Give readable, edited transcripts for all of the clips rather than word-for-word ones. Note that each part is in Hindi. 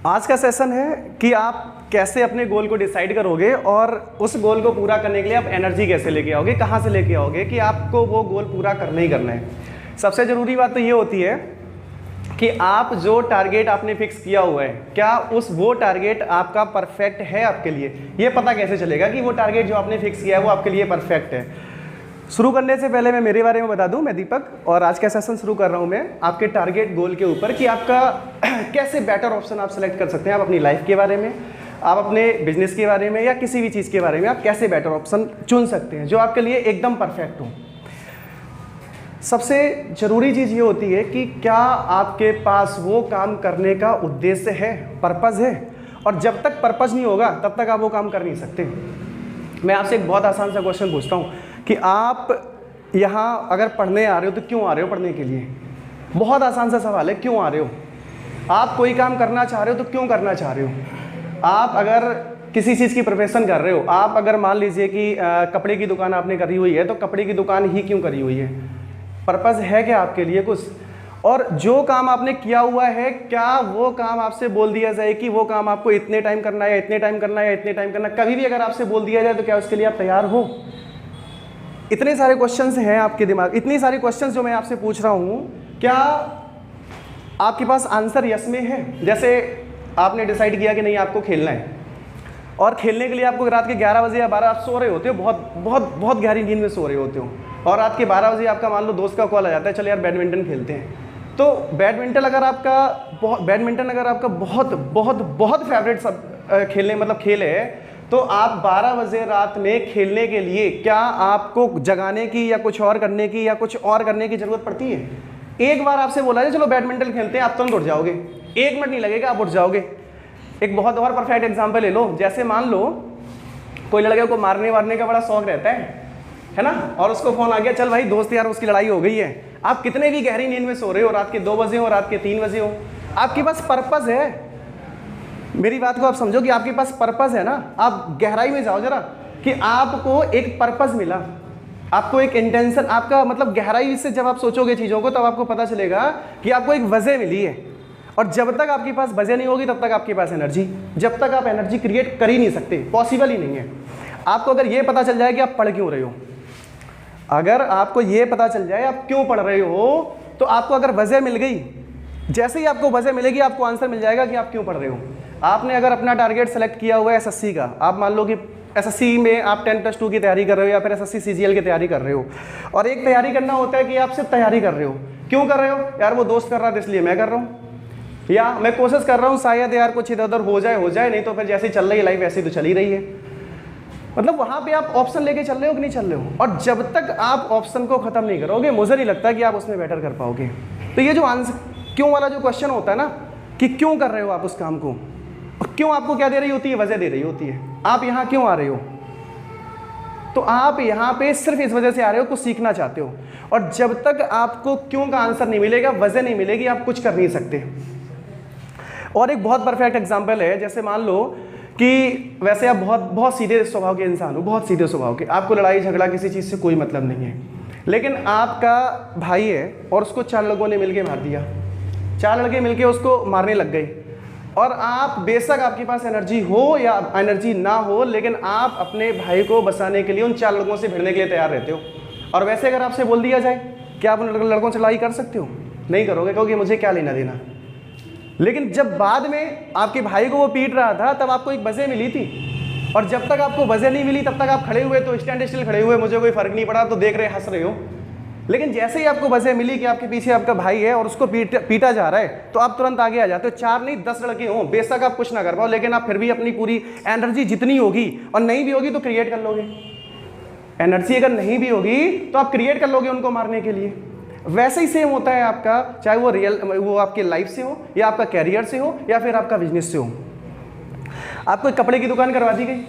आज का सेशन है कि आप कैसे अपने गोल को डिसाइड करोगे और उस गोल को पूरा करने के लिए आप एनर्जी कैसे लेके आओगे, कहाँ से लेके आओगे कि आपको वो गोल पूरा करना ही करना है। सबसे ज़रूरी बात तो ये होती है कि आप जो टारगेट आपने फिक्स किया हुआ है, क्या वो टारगेट आपका परफेक्ट है आपके लिए। ये पता कैसे चलेगा कि वो टारगेट जो आपने फिक्स किया है वो आपके लिए परफेक्ट है। शुरू करने से पहले मैं मेरे बारे में बता दूं, मैं दीपक, और आज का सेशन शुरू कर रहा हूं मैं आपके टारगेट गोल के ऊपर कि आपका कैसे बेटर ऑप्शन आप सेलेक्ट कर सकते हैं। आप अपनी लाइफ के बारे में, आप अपने बिजनेस के बारे में या किसी भी चीज़ के बारे में आप कैसे बेटर ऑप्शन चुन सकते हैं जो आपके लिए एकदम परफेक्ट हो। सबसे ज़रूरी चीज़ ये होती है कि क्या आपके पास वो काम करने का उद्देश्य है, पर्पज़ है। और जब तक पर्पज़ नहीं होगा तब तक आप वो काम कर नहीं सकते। मैं आपसे एक बहुत आसान सा क्वेश्चन पूछता हूँ कि आप यहाँ अगर पढ़ने आ रहे हो तो क्यों आ रहे हो पढ़ने के लिए। बहुत आसान सा सवाल है, क्यों आ रहे हो। आप कोई काम करना चाह रहे हो तो क्यों करना चाह रहे हो। आप अगर किसी चीज़ की प्रोफेशन कर रहे हो, आप अगर मान लीजिए कि कपड़े की दुकान आपने करी हुई है तो कपड़े की दुकान ही क्यों करी हुई है, पर्पज़ है क्या आपके लिए कुछ। और जो काम आपने किया हुआ है, क्या वो काम आपसे बोल दिया जाए कि वो काम आपको इतने टाइम करना है, इतने टाइम करना है, इतने टाइम करना है, कभी भी अगर आपसे बोल दिया जाए तो क्या उसके लिए आप तैयार हो। इतने सारे क्वेश्चंस हैं आपके दिमाग, इतनी सारी क्वेश्चंस जो मैं आपसे पूछ रहा हूँ, क्या आपके पास आंसर यस में है। जैसे आपने डिसाइड किया कि नहीं आपको खेलना है और खेलने के लिए आपको रात के 11 बजे या 12 आप सो रहे होते हो, बहुत बहुत बहुत गहरी नींद में सो रहे होते हो, और रात के 12 बजे आपका मान लो दोस्त का कॉल आ जाता है, चल यार बैडमिंटन खेलते हैं। तो बैडमिंटन अगर आपका बहुत बहुत बहुत फेवरेट सब खेल है तो आप 12 बजे रात में खेलने के लिए क्या आपको जगाने की या कुछ और करने की या कुछ और करने की ज़रूरत पड़ती है। एक बार आपसे बोला जाए चलो बैडमिंटन खेलते हैं, आप तुरंत उठ जाओगे, 1 मिनट नहीं लगेगा, आप उठ जाओगे। एक बहुत और परफेक्ट एग्जांपल ले लो, जैसे मान लो कोई लड़के को मारने वारने का बड़ा शौक रहता है ना, और उसको फ़ोन आ गया, चल भाई दोस्त यार उसकी लड़ाई हो गई है। आप कितने भी गहरी नींद में सो रहे हो, रात के 2 बजे हो, रात के 3 बजे हो, आपके पास पर्पज़ है। मेरी बात को आप समझो कि आपके पास पर्पज़ है ना। आप गहराई में जाओ जरा कि आपको एक पर्पज़ मिला, आपको एक इंटेंशन, आपका मतलब गहराई से जब आप सोचोगे चीज़ों को तब आपको पता चलेगा कि आपको एक वजह मिली है। और जब तक आपके पास वजह नहीं होगी तब तक आपके पास एनर्जी, जब तक आप एनर्जी क्रिएट कर ही नहीं सकते, पॉसिबल ही नहीं है। आपको अगर ये पता चल जाए कि आप पढ़ क्यों रहे हो, अगर आपको ये पता चल जाए आप क्यों पढ़ रहे हो, तो आपको अगर वजह मिल गई, जैसे ही आपको वजह मिलेगी आपको आंसर मिल जाएगा कि आप क्यों पढ़ रहे हो। आपने अगर अपना टारगेट सेलेक्ट किया हुआ है एसएससी का, आप मान लो कि एसएससी में आप 10+2 की तैयारी कर रहे हो या फिर एसएससी सीजीएल की तैयारी कर रहे हो, और एक तैयारी करना होता है कि आप सिर्फ तैयारी कर रहे हो। क्यों कर रहे हो, यार वो दोस्त कर रहा था इसलिए मैं कर रहा हूँ, या मैं कोशिश कर रहा हूँ शायद यार कुछ इधर उधर हो जाए, नहीं तो फिर जैसे चल रही है लाइफ वैसे तो चल ही रही है। मतलब वहाँ पे आप ऑप्शन लेके चल रहे हो कि नहीं चल रहे हो, और जब तक आप ऑप्शन को ख़त्म नहीं करोगे मुझे नहीं लगता कि आप उसमें बेटर कर पाओगे। तो ये जो आंसर क्यों वाला जो क्वेश्चन होता है ना, कि क्यों कर रहे हो आप उस काम को, क्यों आपको क्या दे रही होती है, वजह दे रही होती है। आप यहाँ क्यों आ रहे हो, तो आप यहाँ पे सिर्फ इस वजह से आ रहे हो, कुछ सीखना चाहते हो। और जब तक आपको क्यों का आंसर नहीं मिलेगा, वजह नहीं मिलेगी, आप कुछ कर नहीं सकते। और एक बहुत परफेक्ट एग्जांपल है, जैसे मान लो कि वैसे आप बहुत सीधे स्वभाव के इंसान हो, बहुत सीधे स्वभाव के, आपको लड़ाई झगड़ा किसी चीज़ से कोई मतलब नहीं है, लेकिन आपका भाई है और उसको 4 लोगों ने मिलके मार दिया, 4 लड़के मिलके उसको मारने लग गए, और आप बेशक आपके पास एनर्जी हो या एनर्जी ना हो, लेकिन आप अपने भाई को बचाने के लिए उन 4 लोगों से भिड़ने के लिए तैयार रहते हो। और वैसे अगर आपसे बोल दिया जाए कि आप उन लड़कों से लड़ाई कर सकते हो, नहीं करोगे, क्योंकि मुझे क्या लेना देना। लेकिन जब बाद में आपके भाई को वो पीट रहा था तब आपको एक वजह मिली थी, और जब तक आपको वजह नहीं मिली तब तक आप खड़े हुए तो स्टैंड स्टिल खड़े हुए, मुझे कोई फर्क नहीं पड़ा, तो देख रहे हंस रहे हो। लेकिन जैसे ही आपको वजह मिली कि आपके पीछे आपका भाई है और उसको पीटा जा रहा है, तो आप तुरंत आगे आ जाते हो। 4 नहीं 10 लड़के हों, बेशक आप कुछ ना कर पाओ, लेकिन आप फिर भी अपनी पूरी एनर्जी जितनी होगी, और नहीं भी होगी तो क्रिएट कर लोगे। एनर्जी अगर नहीं भी होगी तो आप क्रिएट कर लोगे उनको मारने के लिए। वैसे ही सेम होता है आपका, चाहे वो आपके लाइफ से हो या आपका कैरियर से हो या फिर आपका बिजनेस से हो। आपको एक कपड़े की दुकान करवा दी गई,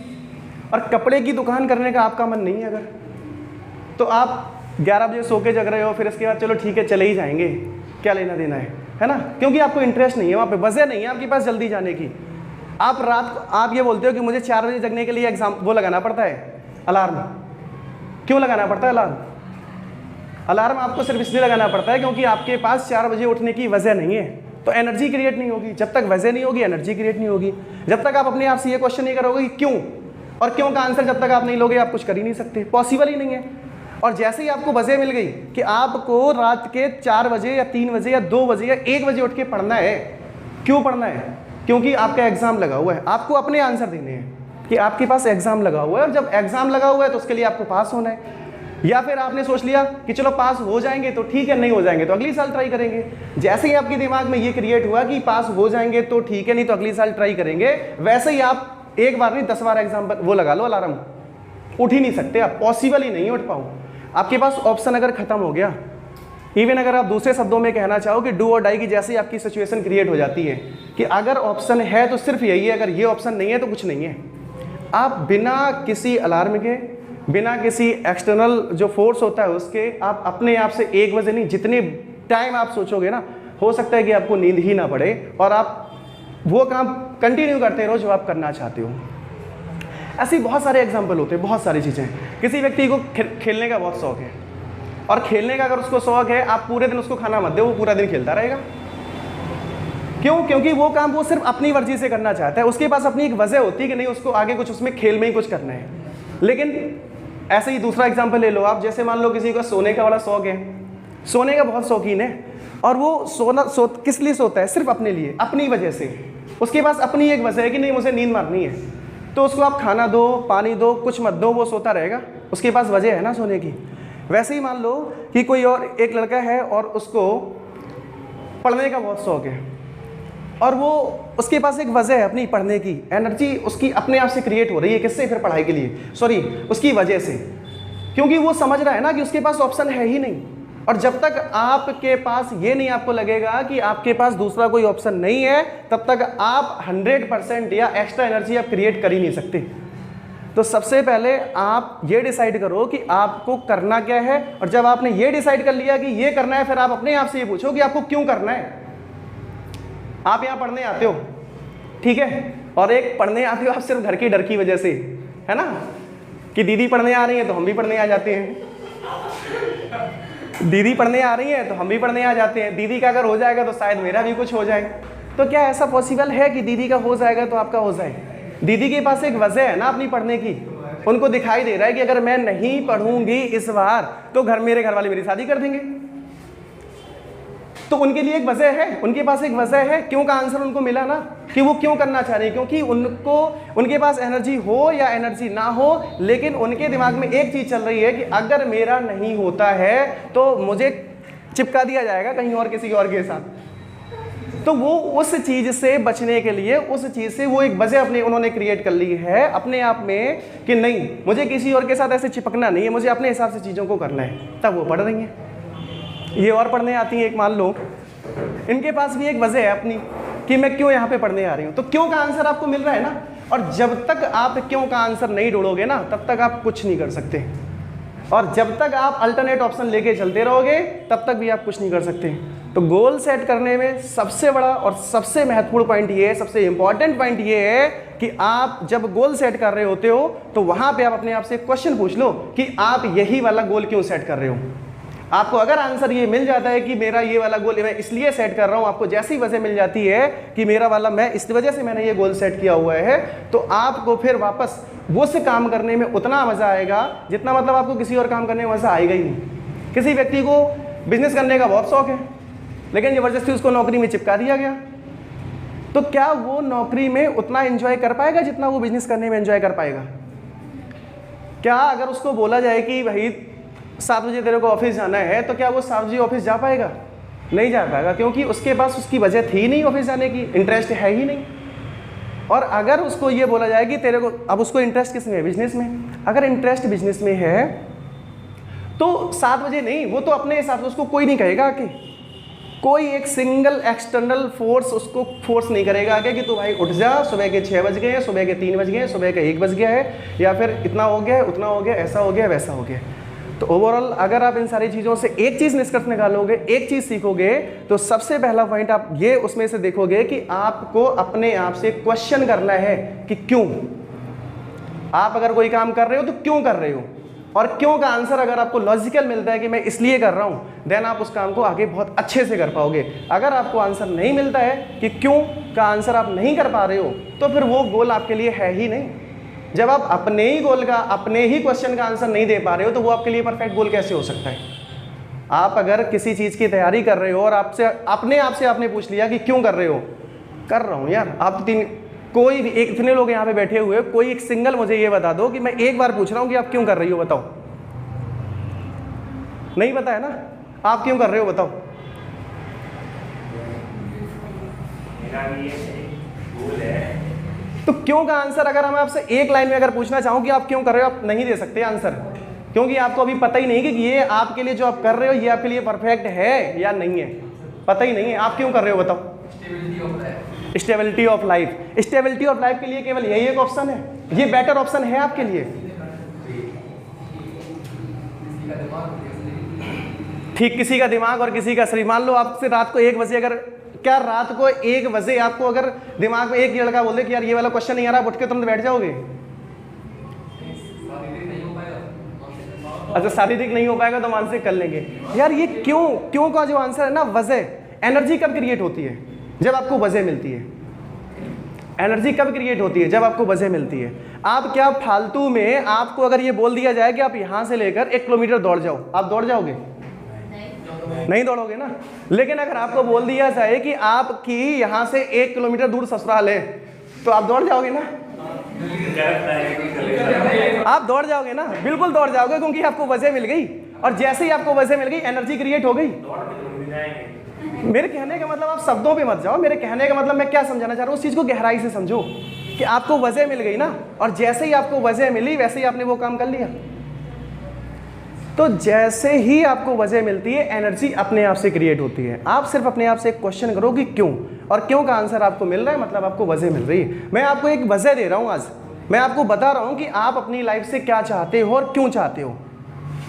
और कपड़े की दुकान करने का आपका मन नहीं है अगर, तो आप 11 बजे सो के जग रहे हो, फिर इसके बाद चलो ठीक है चले ही जाएंगे, क्या लेना देना है ना, क्योंकि आपको इंटरेस्ट नहीं है, वहाँ पे वजह नहीं है आपके पास जल्दी जाने की। आप ये बोलते हो कि मुझे 4 बजे जगने के लिए वो लगाना पड़ता है अलार्म। क्यों लगाना पड़ता है अलार्म? अलार्म आपको सिर्फ इसलिए लगाना पड़ता है क्योंकि आपके पास 4 बजे उठने की वजह नहीं है। तो एनर्जी क्रिएट नहीं होगी। जब तक वजह नहीं होगी एनर्जी क्रिएट नहीं होगी। जब तक आप अपने आप से ये क्वेश्चन नहीं करोगे कि क्यों, और क्यों का आंसर जब तक आप नहीं लोगे आप कुछ कर ही नहीं सकते, पॉसिबल ही नहीं है। और जैसे ही आपको वजह मिल गई कि आपको रात के 4 बजे या 3 बजे या 2 बजे या 1 बजे उठ के पढ़ना है, क्यों पढ़ना है? क्योंकि आपका एग्जाम लगा हुआ है, आपको अपने आंसर देने हैं कि आपके पास एग्जाम लगा हुआ है, और जब एग्जाम लगा हुआ है तो उसके लिए आपको पास होना है। या फिर आपने सोच लिया कि चलो पास हो जाएंगे तो ठीक है, नहीं हो जाएंगे तो अगली साल ट्राई करेंगे। जैसे ही आपके दिमाग में ये क्रिएट हुआ कि पास हो जाएंगे तो ठीक है, नहीं तो अगली साल ट्राई करेंगे, वैसे ही आप एक बार नहीं 10 बार एग्जाम वो लगा लो अलार्म, उठ ही नहीं सकते आप, पॉसिबल ही नहीं उठ पाओ। आपके पास ऑप्शन अगर खत्म हो गया, इवन अगर आप दूसरे शब्दों में कहना चाहो कि डू और डाई की जैसी आपकी सिचुएशन क्रिएट हो जाती है कि अगर ऑप्शन है तो सिर्फ यही है, अगर ये ऑप्शन नहीं है तो कुछ नहीं है। आप बिना किसी अलार्म के, बिना किसी एक्सटर्नल जो फोर्स होता है उसके, आप अपने आप से 1 बजे नहीं, जितने टाइम आप सोचोगे ना, हो सकता है कि आपको नींद ही ना पड़े और आप वो काम कंटिन्यू करते रहो जो आप करना चाहते हो। ऐसी बहुत सारे एग्जाम्पल होते हैं, बहुत सारी चीज़ें। किसी व्यक्ति को खेलने का बहुत शौक है, और खेलने का अगर उसको शौक है, आप पूरे दिन उसको खाना मत दो, वो पूरा दिन खेलता रहेगा। क्यों? क्योंकि वो काम वो सिर्फ अपनी मर्जी से करना चाहता है, उसके पास अपनी एक वजह होती है कि नहीं उसको आगे कुछ उसमें खेल में ही कुछ करना है। लेकिन ऐसे ही दूसरा एग्जाम्पल ले लो आप, जैसे मान लो किसी को सोने का बड़ा शौक है, सोने का बहुत शौकीन है, और वो किस लिए सोता है? सिर्फ अपने लिए, अपनी वजह से। उसके पास अपनी एक वजह है कि नहीं मुझे नींद मारनी है, तो उसको आप खाना दो, पानी दो, कुछ मत दो, वो सोता रहेगा, उसके पास वजह है ना सोने की। वैसे ही मान लो कि कोई और एक लड़का है और उसको पढ़ने का बहुत शौक है, और वो उसके पास एक वजह है अपनी पढ़ने की, एनर्जी उसकी अपने आप से क्रिएट हो रही है। किससे? फिर पढ़ाई के लिए, सॉरी उसकी वजह से, क्योंकि वो समझ रहा है ना कि उसके पास ऑप्शन है ही नहीं। और जब तक आपके पास ये नहीं आपको लगेगा कि आपके पास दूसरा कोई ऑप्शन नहीं है, तब तक आप 100% या एक्स्ट्रा एनर्जी आप क्रिएट कर ही नहीं सकते। तो सबसे पहले आप ये डिसाइड करो कि आपको करना क्या है, और जब आपने ये डिसाइड कर लिया कि ये करना है, फिर आप अपने आप से ये पूछो कि आपको क्यों करना है। आप यहाँ पढ़ने आते हो, ठीक है, और एक पढ़ने आते हो आप सिर्फ घर के डर की वजह से, है ना, कि दीदी पढ़ने आ रही है तो हम भी पढ़ने आ जाते हैं, दीदी पढ़ने आ रही है तो हम भी पढ़ने आ जाते हैं, दीदी का अगर हो जाएगा तो शायद मेरा भी कुछ हो जाए। तो क्या ऐसा पॉसिबल है कि दीदी का हो जाएगा तो आपका हो जाए? दीदी के पास एक वजह है ना अपनी पढ़ने की, उनको दिखाई दे रहा है कि अगर मैं नहीं पढ़ूंगी इस बार तो मेरे घर वाले मेरी शादी कर देंगे। तो उनके लिए एक वजह है, उनके पास एक वजह है, क्यों का आंसर उनको मिला ना, कि वो क्यों करना चाह रही है। क्योंकि उनके पास एनर्जी हो या एनर्जी ना हो, लेकिन उनके दिमाग में एक चीज़ चल रही है कि अगर मेरा नहीं होता है तो मुझे चिपका दिया जाएगा कहीं और किसी और के साथ। तो वो उस चीज़ से बचने के लिए, उस चीज़ से वो एक वजह उन्होंने क्रिएट कर ली है अपने आप में कि नहीं मुझे किसी और के साथ ऐसे चिपकना नहीं है, मुझे अपने हिसाब से चीज़ों को करना है। तब वो पढ़ रही हैं। ये और पढ़ने आती हैं, एक मान लो इनके पास भी एक वजह है अपनी कि मैं क्यों यहाँ पे पढ़ने आ रही हूँ। तो क्यों का आंसर आपको मिल रहा है ना, और जब तक आप क्यों का आंसर नहीं ढूंढोगे ना, तब तक आप कुछ नहीं कर सकते। और जब तक आप अल्टरनेट ऑप्शन लेके चलते रहोगे तब तक भी आप कुछ नहीं कर सकते। तो गोल सेट करने में सबसे बड़ा और सबसे महत्वपूर्ण पॉइंट ये है, सबसे इंपॉर्टेंट पॉइंट ये है कि आप जब गोल सेट कर रहे होते हो तो वहाँ पे आप अपने आप से क्वेश्चन पूछ लो कि आप यही वाला गोल क्यों सेट कर रहे हो। आपको अगर आंसर ये मिल जाता है कि मेरा ये वाला गोल मैं इसलिए सेट कर रहा हूँ, आपको जैसी वजह मिल जाती है कि मेरा वाला मैं इस वजह से मैंने ये गोल सेट किया हुआ है, तो आपको फिर वापस वो से काम करने में उतना मज़ा आएगा जितना मतलब आपको किसी और काम करने में मज़ा आएगा ही नहीं। किसी व्यक्ति को बिजनेस करने का बहुत शौक है, लेकिन ज़बरदस्ती उसको नौकरी में चिपका दिया गया, तो क्या वो नौकरी में उतना एंजॉय कर पाएगा जितना वो बिजनेस करने में एंजॉय कर पाएगा? क्या अगर उसको बोला जाए कि भाई 7 बजे तेरे को ऑफिस जाना है, तो क्या वो 7 बजे ऑफिस जा पाएगा? नहीं जा पाएगा, क्योंकि उसके पास उसकी वजह थी नहीं ऑफिस जाने की, इंटरेस्ट है ही नहीं। और अगर उसको ये बोला जाए कि तेरे को, अब उसको इंटरेस्ट किस में है? बिजनेस में। अगर इंटरेस्ट बिजनेस में है तो 7 बजे नहीं, वो तो अपने हिसाब से, उसको कोई नहीं कहेगा कि कोई एक सिंगल एक्सटर्नल फोर्स उसको फोर्स नहीं करेगा कि तू भाई उठ जा, सुबह के 6 बज गए हैं, सुबह के 3 बज गए हैं, सुबह का 1 बज गया है, या फिर इतना हो गया है, उतना हो गया, ऐसा हो गया, वैसा हो गया। तो ओवरऑल अगर आप इन सारी चीज़ों से एक चीज़ निष्कर्ष निकालोगे, एक चीज़ सीखोगे, तो सबसे पहला पॉइंट आप ये उसमें से देखोगे कि आपको अपने आप से क्वेश्चन करना है कि क्यों। आप अगर कोई काम कर रहे हो तो क्यों कर रहे हो, और क्यों का आंसर अगर आपको लॉजिकल मिलता है कि मैं इसलिए कर रहा हूँ, देन आप उस काम को आगे बहुत अच्छे से कर पाओगे। अगर आपको आंसर नहीं मिलता है कि क्यों का आंसर आप नहीं कर पा रहे हो, तो फिर वो गोल आपके लिए है ही नहीं। जब आप अपने ही गोल का, अपने ही क्वेश्चन का आंसर नहीं दे पा रहे हो, तो वो आपके लिए परफेक्ट गोल कैसे हो सकता है। आप अगर किसी चीज़ की तैयारी कर रहे हो और आपसे अपने आप से आपने पूछ लिया कि क्यों कर रहे हो, कर रहा हूँ यार, आप तीन, कोई भी एक, इतने लोग यहाँ पे बैठे हुए, कोई एक सिंगल मुझे ये बता दो कि मैं एक बार पूछ रहा हूँ कि आप क्यों कर रही हो, बताओ। नहीं पता है ना, आप क्यों कर रहे हो बताओ। तो क्यों का आंसर अगर मैं आपसे एक लाइन में अगर पूछना चाहूँ कि आप क्यों कर रहे हो, आप नहीं दे सकते आंसर, क्योंकि आपको अभी पता ही नहीं कि ये आपके लिए जो आप कर रहे हो ये आपके लिए परफेक्ट है या नहीं है, पता ही नहीं है। आप क्यों कर रहे हो बताओ। Stability of life, stability of life के लिए केवल यही एक ऑप्शन है, ये बेटर ऑप्शन है आपके लिए। ठीक, किसी का दिमाग और किसी का शरीर। मान लो आपसे रात को 1 बजे, अगर क्या रात को 1 बजे आपको अगर दिमाग में एक लड़का बोल दे कि यार ये वाला क्वेश्चन नहीं आ रहा, उठ के तुम बैठ जाओगे। अच्छा, शारीरिक नहीं हो पाएगा तो मानसिक कर लेंगे। यार ये क्यों का जो आंसर है ना, वजह, एनर्जी कब क्रिएट होती है, जब आपको वजह मिलती है। एनर्जी कब क्रिएट होती है, जब आपको वजह मिलती है। आप क्या फालतू में, आपको अगर ये बोल दिया जाए कि आप यहां से लेकर 1 किलोमीटर दौड़ जाओ, आप दौड़ जाओगे? नहीं दौड़ोगे ना। लेकिन अगर आपको बोल दिया जाए कि आपकी यहां से 1 किलोमीटर दूर ससुराल है, तो आप दौड़ जाओगे ना। आप दौड़ जाओगे ना, बिल्कुल दौड़ जाओगे, क्योंकि आपको वजह मिल गई। और जैसे ही आपको वजह मिल गई, एनर्जी क्रिएट हो गई। मेरे कहने का मतलब, आप शब्दों पे मत जाओ, मेरे कहने का मतलब मैं क्या समझाना चाह रहा हूँ, उस चीज को गहराई से समझो कि आपको वजह मिल गई ना, और जैसे ही आपको वजह मिली वैसे ही आपने वो काम कर लिया। तो जैसे ही आपको वजह मिलती है, एनर्जी अपने आप से क्रिएट होती है। आप सिर्फ अपने आप से एक क्वेश्चन करो कि क्यों, और क्यों का आंसर आपको मिल रहा है, मतलब आपको वजह मिल रही है। मैं आपको एक वजह दे रहा हूं, आज मैं आपको बता रहा हूं कि आप अपनी लाइफ से क्या चाहते हो और क्यों चाहते हो।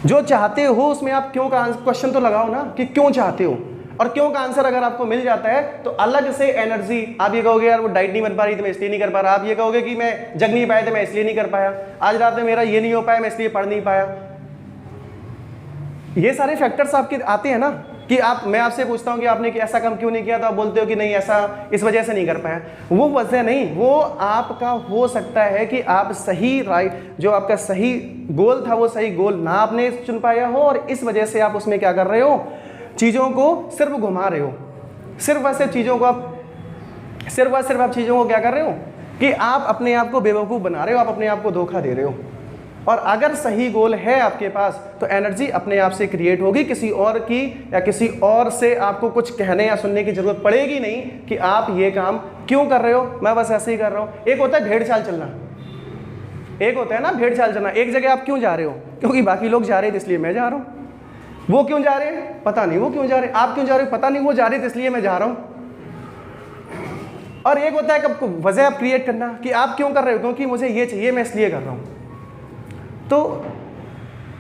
जो चाहते हो उसमें आप क्यों का क्वेश्चन तो लगाओ ना, कि क्यों चाहते हो। और क्यों का आंसर अगर आपको मिल जाता है, तो अलग से एनर्जी, आप ये कहोगे यार वो डाइट नहीं बन पा रही तो मैं इसलिए नहीं कर पा रहा। आप ये कहोगे कि मैं जग नहीं पाया तो मैं इसलिए नहीं कर पाया। आज रात में मेरा ये नहीं हो पाया, मैं इसलिए पढ़ नहीं पाया। ये सारे फैक्टर्स आपके आते हैं ना, कि मैं आपसे पूछता हूं कि आपने ऐसा काम क्यों नहीं किया, तो आप बोलते हो कि नहीं ऐसा इस वजह से नहीं कर पाया। वो वजह नहीं, वो आपका हो सकता है कि आप सही जो आपका सही गोल था वो सही गोल ना आपने चुन पाया हो, और इस वजह से आप उसमें क्या कर रहे हो, चीज़ों को सिर्फ घुमा रहे हो। सिर्फ वैसे चीज़ों को आप सिर्फ आप चीज़ों को क्या कर रहे हो कि आप अपने आप को बेवकूफ़ बना रहे हो, आप अपने आप को धोखा दे रहे हो। और अगर सही गोल है आपके पास, तो एनर्जी अपने आप से क्रिएट होगी, किसी और की या किसी और से आपको कुछ कहने या सुनने की जरूरत पड़ेगी नहीं कि आप ये काम क्यों कर रहे हो, मैं बस ऐसे ही कर रहा हूँ। एक होता है भेड़ चाल चलना, एक होता है ना भेड़ चाल चलना। एक जगह आप क्यों जा रहे हो, क्योंकि बाकी लोग जा रहे थे इसलिए मैं जा रहा हूँ। वो क्यों जा रहे हैं, पता नहीं वो क्यों जा रहे हैं। आप क्यों जा रहे हो, पता नहीं वो जा रहे थे इसलिए मैं जा रहा हूँ। और एक होता है कब वजह आप क्रिएट करना, कि आप क्यों कर रहे हो, क्योंकि मुझे ये चाहिए, मैं इसलिए कर रहा हूँ। तो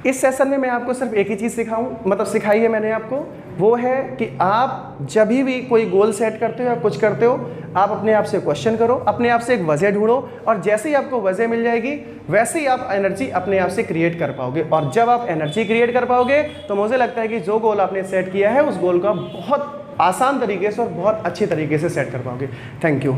इस सेशन में मैं आपको सिर्फ एक ही चीज़ सिखाई है मैंने आपको, वो है कि आप जब भी कोई गोल सेट करते हो या कुछ करते हो, आप अपने आप से क्वेश्चन करो, अपने आप से एक वजह ढूंढो, और जैसे ही आपको वजह मिल जाएगी वैसे ही आप एनर्जी अपने आप से क्रिएट कर पाओगे। और जब आप एनर्जी क्रिएट कर पाओगे, तो मुझे लगता है कि जो गोल आपने सेट किया है उस गोल को आप बहुत आसान तरीके से और बहुत अच्छे तरीके से सेट कर पाओगे। Thank you.